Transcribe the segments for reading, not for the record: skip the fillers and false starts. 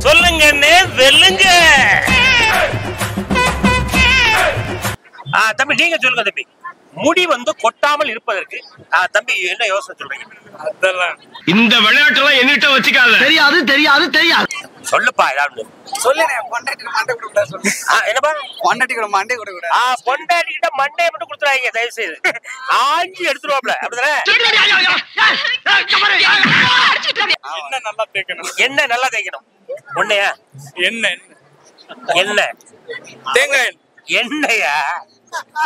சொல்லுங்க வெல்லுங்க. தம்பி நீங்க சொல்லுங்க தம்பி. முடி வந்து கொட்டாமல் இருப்பதற்கு தம்பி என்ன யோசனை சொல்றீங்க? அதெல்லாம் இந்த விளையாட்டெல்லாம் என்கிட்ட வச்சுக்காத. தெரியாது தெரியாது தெரியாது. சொல்லுப்பா ஏதாவது சொல்லுங்க. பொண்டாட்டி மண்டை கொடுக்க கூடாது சொல்லு. என்னப்பா? பொண்டாட்டி கூட மண்டை கொடுக்க கூடாது. பொண்டாட்டி கிட்ட மண்டையை மட்டும் கொடுத்துறாங்க தயவு செய்து. ஆஞ்சி எடுத்துருவாப்ல அப்படிதானே? என்ன நல்லா தேய்க்கணும். என்ன நல்லா தேய்க்கணும்? ஒண்ணையா? என்ன தேங்காய் எண்ணெயா?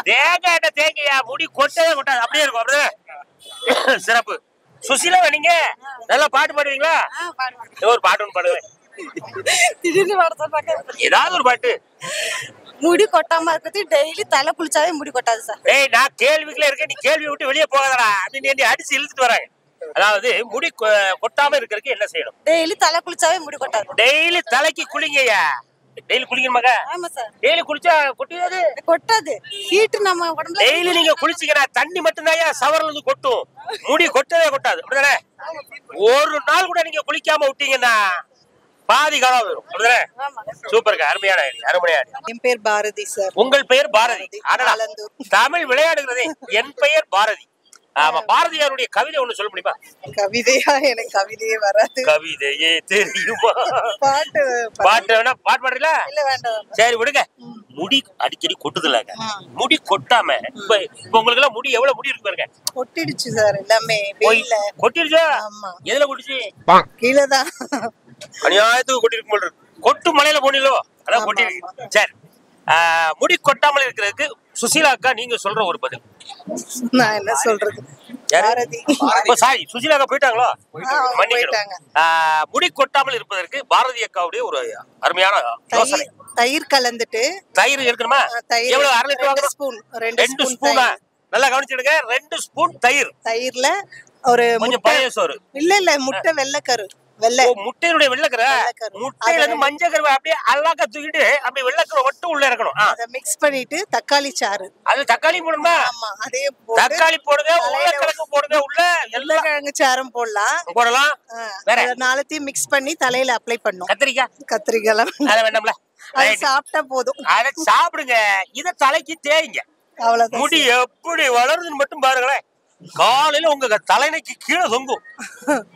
தேங்காய் தேங்காயா? முடி கொட்டவே கொட்டாது, அப்படியே இருக்கும். அப்படியே சிறப்பு. சுசிலா நீங்க நல்லா பாட்டு பாடுவீங்களா? ஒரு பாட்டு ஒன்று பாடுவேன். ஏதாவது ஒரு பாட்டு. முடி கொட்டாம இருக்கிறது டெய்லி தலை குளிச்சாவே முடி கொட்டாது சார். ஏய் நான் கேள்விக்குள்ள இருக்கேன், நீ கேள்வி விட்டு வெளியே போகாதடா அப்படின்னு அடிச்சு இழுத்துட்டு வராங்க. அதாவது முடி கொட்டாம இருக்கிறதுக்கு என்ன செய்யணும்? டெய்லி தலை குளிச்சாவே முடி கொட்டாது. டெய்லி தலைக்கு குளிங்கய்யா. டெய்லி குளிக்கணுமாங்க? ஆமா சார். டெய்லி குளிச்சா கொட்டியாது? கொட்டாது. ஹீட் நம்ம உடம்புல. டெய்லி நீங்க குளிச்சீங்கன்னா தண்ணி மட்டும்தான் சவரல இருந்து கொட்டும், முடி கொட்டவே கொட்டாது. அப்படிதானே? ஒரு நாள் கூட நீங்க குளிக்காம விட்டீங்கன்னா பாதி காலம் வரும். அப்படிதானே? சூப்பருங்க, அருமையான அருமையான. என் பேர் பாரதி சார். உங்கள் பெயர் பாரதி? தமிழ் விளையாடுகிறதே. என் பெயர் பாரதி. ஆமா, பாரதியாருடைய கவிதை ஒண்ணு சொல்ல முடியுமா? கவிதையா? எனக்கு கவிதையே வராது. கவிதையே தெரியுமா? பாட்டு வேணா பாட்டு பாடுறீங்களா? இல்ல வேண்டாம். சரி விடுங்க. முடி அடிக்கடி கொட்டுதுலங்க. முடி கொட்டாம இப்ப உங்களுக்கு எல்லாம் முடி எவ்வளவு முடி இருக்கு பாருங்க. கொட்டிடுச்சு சார் எல்லாமே. வெயில்ல கொட்டிடுச்சா? எதுல கொட்டிச்சு? கீழதான். அநியாயத்துக்கு கொட்டிருக்கு போல இருக்கு. கொட்டு மலையில போனீங்களோ அதான் கொட்டிருக்கு. சரி, முடி கொட்டாமல் இருக்கிறதுக்கு சுசீலா அக்கா நீங்க சொல்ற ஒரு பதில். நான் என்ன சொல்றது? பாரதி. சாரி, சுசீலா அக்கா போயிட்டாங்களோ? மன்னிக்கணும். முடி கொட்டாமல் இருப்பதற்கு பாரதி அக்காவுடைய ஒரு அருமையான யோசனை. தயிர் கலந்துட்டு. தயிர் இருக்கணுமா? எவ்வளவு? 1/2 லிட்டர் வாங்கணும். ஸ்பூன். 2 ஸ்பூனா? நல்லா கவனிச்சிடுங்க. 2 ஸ்பூன் தயிர். தயிர்ல ஒரு கொஞ்சம் பழைய சோறு. இல்ல முட்டை வெள்ளைக்கரு. முட்டையுடைய வெள்ளைக்கரை, முட்டையில இருந்து மஞ்சள் கருவை அப்படியே அழகா தூக்கிட்டு அப்படியே வெள்ளைக்கரை மட்டும் உள்ள இருக்கணும். அதை மிக்ஸ் பண்ணிட்டு தக்காளி சாறு. அது தக்காளி போடணுமா? ஆமா, அதே தக்காளி போடுங்க, உருளைக்கிழங்கு போடுங்க, உள்ள உருளைக்கிழங்கு சாறும் போடலாம். வேற நாலத்தையும் மிக்ஸ் பண்ணி தலையில அப்ளை பண்ணும். கத்திரிக்காய் அத வேண்டாம்ல, அது சாப்பிட்டா போதும். அத சாப்பிடுங்க. இத தலைக்கு தேய்ங்க. அவ்வளவுதான். முடி எப்படி வளருதுன்னு மட்டும் பாருங்களேன். காலையில உங்க தலைனைக்கு கீழே தொங்கும்.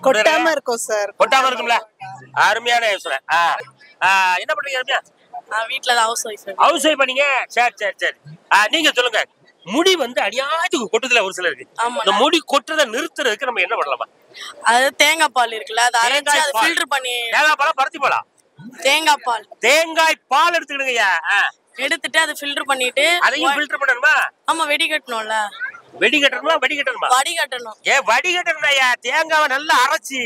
கொட்டாம இருக்கும் சார். கொட்டாம இருக்கும்ல? அருமையான யோசனை. என்ன பண்றீங்க ரம்யா? வீட்டுல ஹவுஸ் ஒய்ஃப் பண்ணீங்க. சரி. நீங்க சொல்லுங்க. முடி வந்து அநியாயத்துக்கு கொட்டுதுல ஒரு சிலருக்கு. இந்த முடி கொட்டுறதை நிறுத்துறதுக்கு நம்ம என்ன பண்ணலாமா? அது தேங்காய் பால் இருக்குல்ல, அதை அரைச்சு அதை ஃபில்டர் பண்ணி. தேங்காய் பாலா பருத்தி பாலா? தேங்காய் பால் எடுத்துக்கிடுங்கய்யா. எடுத்துட்டு அதை ஃபில்டர் பண்ணிட்டு. அதையும் ஃபில்டர் பண்ணணுமா? ஆமா, வடிகட்டணும்ல. வடிகட்டணும். வடிகட்டணும். வடிகட்டணும்யா. தேங்காவை நல்லா அரைச்சி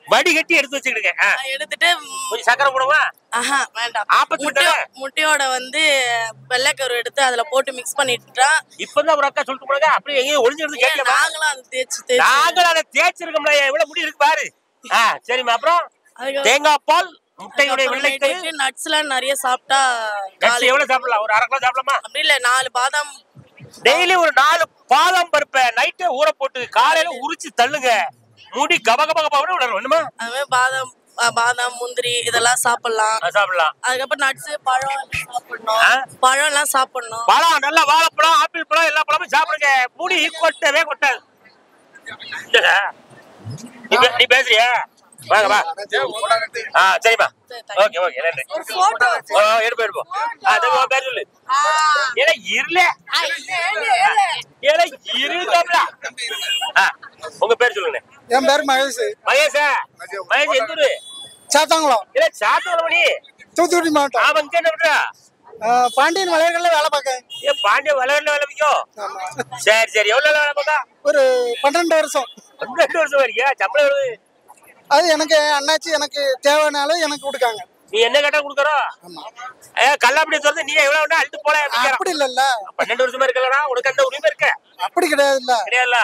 வடிகட்டி எடுத்து வச்சுக்கிடுங்க. எடுத்துட்டு கொஞ்சம் சக்கரை போடுவா? ஆப்பத்து முட்டையோட வந்து வெள்ளைக்கரு எடுத்து அதுல போட்டு மிக்ஸ் பண்ணிட்டா. இப்பதான் ஒரு அக்கா சொல்லிட்டு போனாங்க, அப்படியே எங்கேயும் ஒளிஞ்சிருந்து கேட்கலாம். நாங்களும் அதை தேய்ச்சிருக்கோம்ல. எவ்வளவு முடி இருக்கு பாரு. சரிம்மா. அப்புறம் தேங்காய் பால், முட்டையுடைய வெள்ளைக்கரு, நட்ஸ்ல நிறைய சாப்பிட்டா. எவ்வளவு சாப்பிடலாம்? ஒரு 1/2 கிலோ சாப்பிடலாமா? அப்படி இல்ல, 4 பாதாம். டெய்லி ஒரு 4 பாதாம் பருப்பை நைட்டே ஊற போட்டு காலையில உரிச்சு தள்ளுங்க. முடி கபகபகபன்னு வளரும். என்னமா? அதுவே பாதாம் முந்திரி இதெல்லாம் சாப்பிடலாம். அதுக்கப்புறம் நட்ஸ், பழம் எல்லாம் சாப்பிடணும். பழம் நல்லா, வாழைப்பழம், ஆப்பிள் பழம், எல்லா பழமும் சாப்பிடுங்க. முடி கொட்டவே கொட்டாது. நீ பேசுறியா? வாங்க வா. சரிம்மா. ஓகே நன்றி. எடுப்போம். பேர் சொல்லு. உங்க பேர் சொல்லுங்க. என் பேர் மகேஷ். மகேஷ் எந்த ஊரு? சாத்தாங்குளம். சாத்தாங்குளம். தூத்துக்குடி மாவட்டம். ஆமா. இங்க என்ன பண்ற? பாண்டியன் வளையல்ல வேலை பார்க்க. பாண்டியன் வளையல்ல வேலை பார்க்கும். சரி. எவ்வளவு வேலை பார்க்க? ஒரு 12 வருஷம். 12 வருஷம் வரைக்கும் சம்பளம் வருது. அது எனக்கு அண்ணாச்சி எனக்கு தேவைனால எனக்கு கொடுக்காங்க. நீ என்ன கேட்டா கொடுக்கறோம்? கல்லாப்படி சொல்றது நீ எவ்வளவு வேணா அழுத்து போல. அப்படி இல்லல்ல. 12 வருஷமா இருக்கலனா உனக்கு அந்த உரிமை இருக்க? அப்படி கிடையாதுல்ல.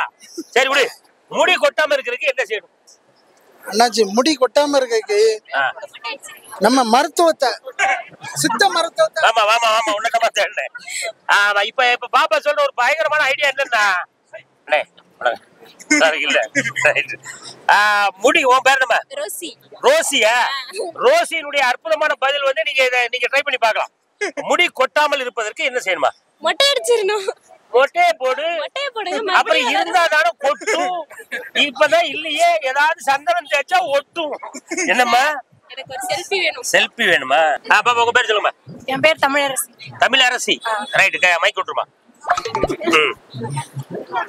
சரி விடு. முடி கொட்டாம இருக்கிறதுக்கு என்ன செய்யணும்? அண்ணாச்சி, முடி கொட்டாம இருக்கிறதுக்கு நம்ம மருத்துவத்தை, சித்த மருத்துவத்தை. ஆமா உன்னதமா தேடுறேன். இப்ப பாப்பா சொல்ற ஒரு பயங்கரமான ஐடியா என்னன்னா, இல்ல முடி உன் பேர் நம்ம ரோசி. ரோசியா? ரோசியினுடைய அற்புதமான பதில் வந்து நீங்க ட்ரை பண்ணி பார்க்கலாம். முடி கொட்டாமல் இருப்பதற்கு என்ன செய்யணுமா? மொட்டை அடிச்சிரணும். மொட்டையை போடு. மொட்டையை போடுங்க. அப்புறம் இருந்தாதானே கொட்டும். இப்பதான் இல்லையே, ஏதாவது சந்தனம் தேய்ச்சா ஒட்டும். என்னம்மா? எனக்கு ஒரு செல்ஃபி வேணும். செல்ஃபி வேணுமா? பாப்பா உங்க பேர் சொல்லுமா? என் பேர் தமிழரசி. தமிழரசி. ரைட், மைக் விட்டுருமா.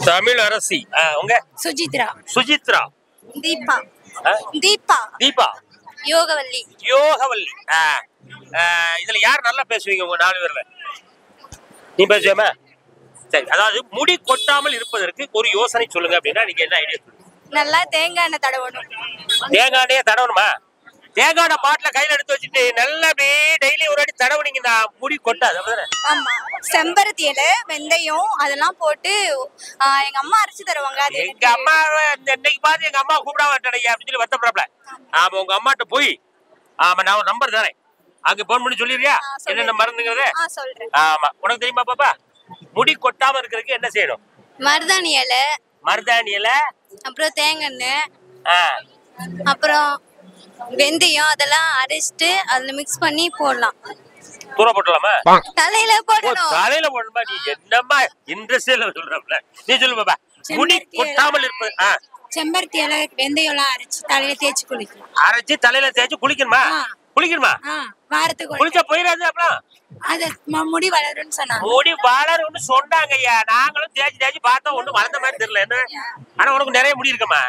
தமிழரசி. உங்க? சுஜித்ரா. சுஜித்ரா. தீபா. தீபா. தீபா. யோகவல்லி. யோகவல்லி. இதுல யார் நல்லா பேசுவீங்க உங்க 4 பேர்ல? நீ பேசுவேமா? சரி, அதாவது முடி கொட்டாமல் இருப்பதற்கு ஒரு யோசனை சொல்லுங்க அப்படின்னா நீங்க என்ன ஐடியா சொல்லுங்க? நல்லா தேங்காய் எண்ணெய் தடவணும். தேங்காய் எண்ணெயை தடவணுமா? தேங்காய் எண்ணெய் பாட்டில கையில எடுத்து வச்சுட்டு நல்லா அப்படியே டெய்லி ஒரு அடி தடவுனீங்கன்னா முடி கொட்டாது. ஆமா, செம்பருத்தி இலை, வெந்தயம் அதெல்லாம் போட்டு எங்க அம்மா அரைச்சு தருவாங்க. எங்க அம்மா இன்னைக்கு பார்த்து எங்க அம்மா கூப்பிட மாட்டேன் அப்படின்னு சொல்லி வருத்தப்படல. ஆமா, உங்க அம்மாட்ட போய் நான் ஒரு நம்பர் தரேன், அங்க போன் பண்ணி சொல்லிடுறியா என்னென்ன மருந்துங்கிறத? சொல்றேன். ஆமா, உனக்கு தெரியுமா பாப்பா? முடி கொட்டாம இருக்கிறதுக்கு என்ன செய்யணும்? மருதாணி இலை. மருதாணி இலை, அப்புறம் தேங்காய் எண்ணெய், அப்புறம் வெந்தயம் அதெல்லாம் அரைச்சிட்டு அதுல மிக்ஸ் பண்ணி போடலாம். தூர போட்டலாமா? தலையில போடணும். தலையில போடணுமா? நீ என்னம்மா இன்ட்ரெஸ்ட்ல சொல்றப்பல, நீ சொல்லு பாப்பா. முடி கொட்டாமல் இருப்பது செம்பருத்தி இலை, வெந்தயம் எல்லாம் அரைச்சு தலையில தேய்ச்சி குளிக்கலாம். அரைச்சு தலையில தேய்ச்சி குளிக்கணுமா? குளிக்கணுமா? வாரத்துக்கு குளிச்சா போயிடாது. அப்புறம் அது முடி வளரும்னு சொன்னாங்க. முடி வளரும்னு சொன்னாங்க ஐயா. நாங்களும் தேய்ச்சி தேய்ச்சி பார்த்தோம், ஒண்ணும் வளர்ந்த மாதிரி தெரியல. என்ன ஆனா உனக்கு நிறைய முடி இருக்கமா?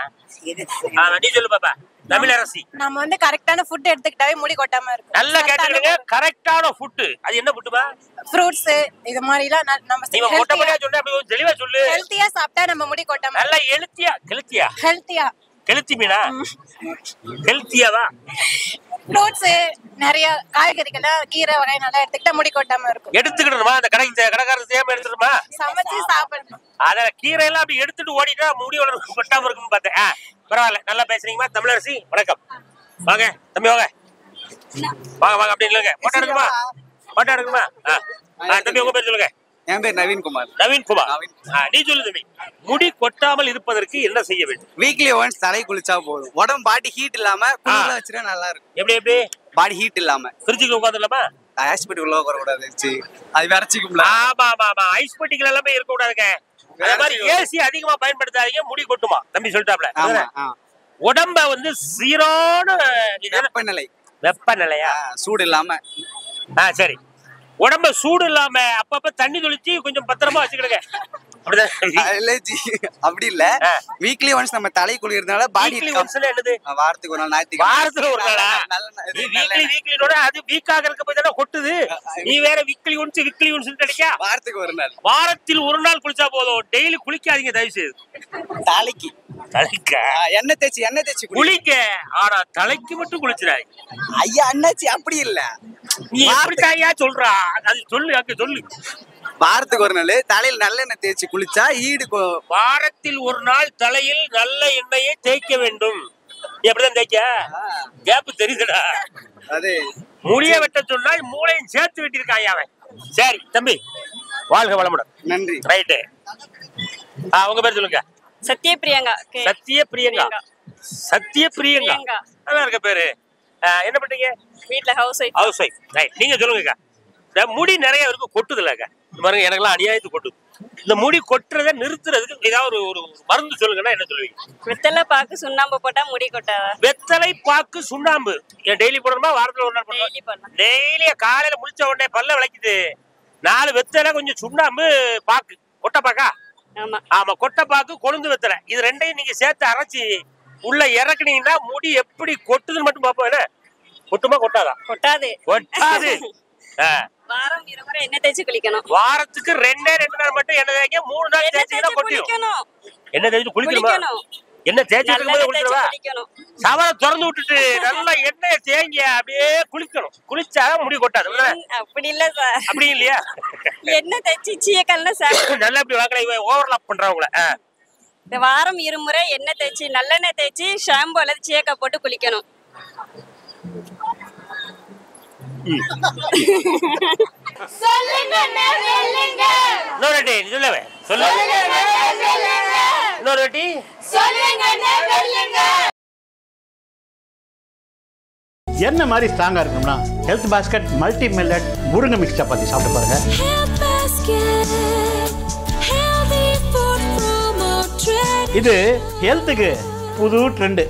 நீ சொல்லு பாப்பா. தமிழரசி. நம்ம வந்து கரெக்டான ஃபுட் எடுத்துக்கிட்டாவே முடி கொட்டாம இருக்கும். நல்லா கேட்டுக்கிடுங்க. கரெக்டான ஃபுட் அது என்ன ஃபுட்டுமா? ஃப்ரூட்ஸ் இது மாதிரிலாம் நம்ம நீங்க மொட்டப்படியா சொன்னா அப்படி தெளிவா சொல்லு. ஹெல்த்தியா சாப்பிட்டா நம்ம முடி கொட்டாம. நல்லா ஹெல்த்தியா. ஹெல்த்தி மீனா? ஹெல்த்தியாவா? ஃப்ரூட்ஸ் நிறைய காய்கறிகள் கீரை வகை நல்லா எடுத்துக்கிட்டா முடி கொட்டாம இருக்கும். எடுத்துக்கிடணுமா? அந்த கடைக்காரர் சேம எடுத்துட்டுமா? சமைச்சு சாப்பிடணும். அத கீரை எல்லாம் அப்படி எடுத்துட்டு ஓடிட்டா முடி கொட்டாம இருக்குன்னு பார்த்தேன். பரவாயில்ல, நல்லா பேசுறீங்கம்மா. தமிழரசி வணக்கம். வாங்க தம்பி, வாங்க வாங்க அப்படின்னு இல்லைங்க. போட்டோ எடுக்குமா? தம்பி உங்க பேர் சொல்லுங்க. என் பேர் நவீன்குமார். நவீன்குமார். நீ சொல்லு தம்பி, முடி கொட்டாமல் இருப்பதற்கு என்ன செய்ய வேண்டும்? வீக்லி ஒன்ஸ் தலை குளிச்சா போதும். உடம்பு பாடி ஹீட் இல்லாம குளிர வச்சிட்டா நல்லா இருக்கும். எப்படி பாடி ஹீட் இல்லாம ஃப்ரிட்ஜுக்குள்ள உட்காந்துலாமா? ஐஸ் பெட்டி உள்ள உட்கார கூடாது, அது விரைச்சிக்கும்ல. ஆமா, ஐஸ் பெட்டிகள் எல்லாமே இருக்க கூடாதுங்க. அதே மாதிரி ஏசி அதிகமா பயன்படுத்தாதீங்க, முடி கொட்டுமா தம்பி சொல்லிட்டாப்ல. உடம்ப வந்து சீரான வெப்பநிலையா? சூடு இல்லாம. சரி, உடம்ப சூடு இல்லாம அப்பப்ப தண்ணி தொளிச்சு கொஞ்சம் பத்திரமா வச்சுக்கிடுங்க. அப்படி இல்ல, வீக்லி ஒன்ஸ் நம்ம தலை குளிக்கிறதுனால பாடி என்னது? வாரத்துக்கு ஒரு நாள், வாரத்துல ஒரு நாளா? வீக்லினோட அது வீக் ஆகிறதுக்கு போய் தானே கொட்டுது. நீ வேற வீக்லி ஒன்ஸ் கிடைக்கா? வாரத்துக்கு ஒரு நாள். வாரத்தில் ஒரு நாள் குளிச்சா போதும். டெய்லி குளிக்காதீங்க தயவு செய்து. தலைக்கு எண்ணெய் தேய்ச்சி குளிக்க, ஆனா தலைக்கு மட்டும் குளிச்சிடாது. ஐயா அண்ணாச்சி அப்படி இல்ல. நீ எப்படித்தாயா சொல்றா? அது சொல்லு, அங்க சொல்லு. வாரத்துக்கு ஒரு நாள் தலையில் நல்லெண்ணெய் தேய்ச்சி குளிச்சா ஈடு. வாரத்தில் ஒரு நாள் தலையில் நல்ல எண்ணெயை தேய்க்க வேண்டும். நீ அப்படிதான் தேய்க்க? கேப்பு தெரியுதுடா. அது முடிய வெட்ட சொன்னால் மூளையும் சேர்த்து வெட்டிருக்காங்க அவன். சரி தம்பி, வாழ்க வளமுடன். நன்றி. ரைட்டு. உங்க பேர் சொல்லுங்க. சத்யபிரியங்கா. சத்யபிரியங்கா நல்லா இருக்க பேரு. என்ன பண்றீங்க? வீட்ல ஹவுஸ் ஒய்ஃப். ரைட். நீங்க சொல்லுங்க. முடி நிறைய இருக்கு, கொட்டுதுலங்க. பாருங்க, எனக்கெல்லாம் அநியாயத்து கொட்டுது. இந்த முடி கொட்டுறதை நிறுத்துறதுக்கு ஏதாவது ஒரு மருந்து சொல்லுங்கன்னா என்ன சொல்லுவீங்க? வெத்தலை பாக்கு சுண்ணாம்பு போட்டா முடி கொட்டாதா? வெத்தலை பாக்கு சுண்ணாம்பு டெய்லி போடணுமா? வாரத்துல ஒரு நாள் போடணும். டெய்லி காலையில முழிச்ச உடனே பல்ல விளக்கிட்டு 4 வெத்தலை கொஞ்சம் சுண்ணாம்பு பாக்கு, கொட்டை பாக்கா? ஆமா, கொட்டை பாக்கு கொழுந்து வெத்தலை, இது ரெண்டையும் நீங்க சேர்த்து அரைச்சி உள்ள இறக்குனீங்கன்னா முடி எப்படி கொட்டுதுன்னு மட்டும் பாப்போம். என்ன கொட்டுமா கொட்டாதா? கொட்டாது. வாரம் 2 முறை எண்ணெய் தேய்ச்சி குளிக்கணும். வாரத்துக்கு 2 நாள் மட்டும் எண்ணெய் தேய்க்க, 3 நாள் தேய்ச்சினா கொட்டிடும். எண்ணெய் தேய்ச்சி குளிக்கணுமா? எண்ணெய் தேய்ச்சி இருக்கும்போது குளிக்கணுமா? சவரை திறந்து விட்டுட்டு நல்லா எண்ணெயை தேங்கி அப்படியே குளிக்கணும். குளிச்சாதான் முடி கொட்டாது. அப்படி இல்ல சார். அப்படி இல்லையா? எண்ணெய் தேய்ச்சி சீயக்கல்ல சார் நல்லா இப்படி வாங்கல ஓவர்லாப் பண்றவங்கள. வாரம் 2 முறை எண்ணெய் தேய்ச்சி நல்லெண்ணெய் தேய்ச்சி ஷாம்பு அல்லது சீயக்காய் போட்டு குளிக்கணும். சொல்லுங்க. இன்னொரு வாட்டி என்ன மாதிரி ஸ்ட்ராங்கா இருக்கணும்னா ஹெல்த் பாஸ்கெட் மல்டி மில்லட் முருங்கை மிக்ஸ் சப்பாத்தி சாப்பிட்டு பாருங்க. இது ஹெல்த்துக்கு புது ட்ரெண்ட்.